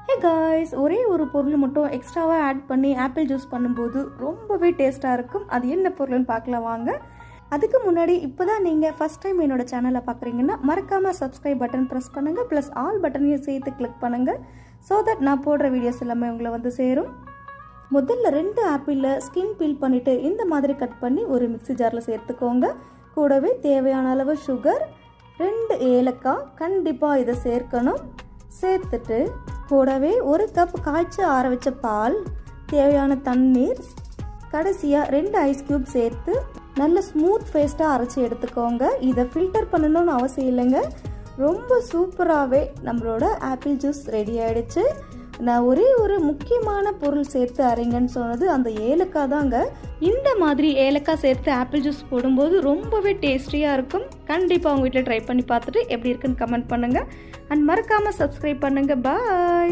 Hey guys, ஒரே ஒரு பொருள் மட்டும் எக்ஸ்ட்ராவாக ஆட் பண்ணி ஆப்பிள் ஜூஸ் பண்ணும்போது ரொம்பவே டேஸ்ட்டாக இருக்கும். அது என்ன பொருள்னு பார்க்கலாம் வாங்க. அதுக்கு முன்னாடி இப்போ தான் நீங்கள் ஃபஸ்ட் டைம் என்னோட சேனலை பார்க்குறீங்கன்னா மறக்காமல் சப்ஸ்கிரைப் பட்டன் ப்ரெஸ் பண்ணுங்கள். ப்ளஸ் ஆல் பட்டனையும் சேர்த்து கிளிக் பண்ணுங்கள். ஸோ தட் நான் போடுற வீடியோஸ் எல்லாமே உங்களை வந்து சேரும். முதல்ல 2 ஆப்பிளில் ஸ்கின் பீல் பண்ணிவிட்டு இந்த மாதிரி கட் பண்ணி ஒரு மிக்ஸி ஜாரில் சேர்த்துக்கோங்க. கூடவே தேவையான அளவு சுகர், 2 ஏலக்காய் கண்டிப்பாக இதை சேர்க்கணும். சேர்த்துட்டு கூடவே 1 கப் காய்ச்சி ஆற வச்ச பால், தேவையான தண்ணீர், கடைசியாக 2 ஐஸ் க்யூப் சேர்த்து நல்ல ஸ்மூத் பேஸ்ட்டாக அரைச்சி எடுத்துக்கோங்க. இதை ஃபில்டர் பண்ணணும்னு அவசியம் இல்லைங்க. ரொம்ப சூப்பராகவே நம்மளோட ஆப்பிள் ஜூஸ் ரெடி ஆகிடுச்சு. நான் ஒரே ஒரு முக்கியமான பொருள் சேர்த்து அரைங்கன்னு சொன்னது அந்த ஏலக்காய் தாங்க. இந்த மாதிரி ஏலக்காய் சேர்த்து ஆப்பிள் ஜூஸ் போடும்போது ரொம்பவே டேஸ்டியாக இருக்கும். கண்டிப்பாக உங்கள் வீட்டில் ட்ரை பண்ணி பார்த்துட்டு எப்படி இருக்குன்னு கமெண்ட் பண்ணுங்கள். அண்ட் மறக்காமல் சப்ஸ்கிரைப் பண்ணுங்கள். பாய்.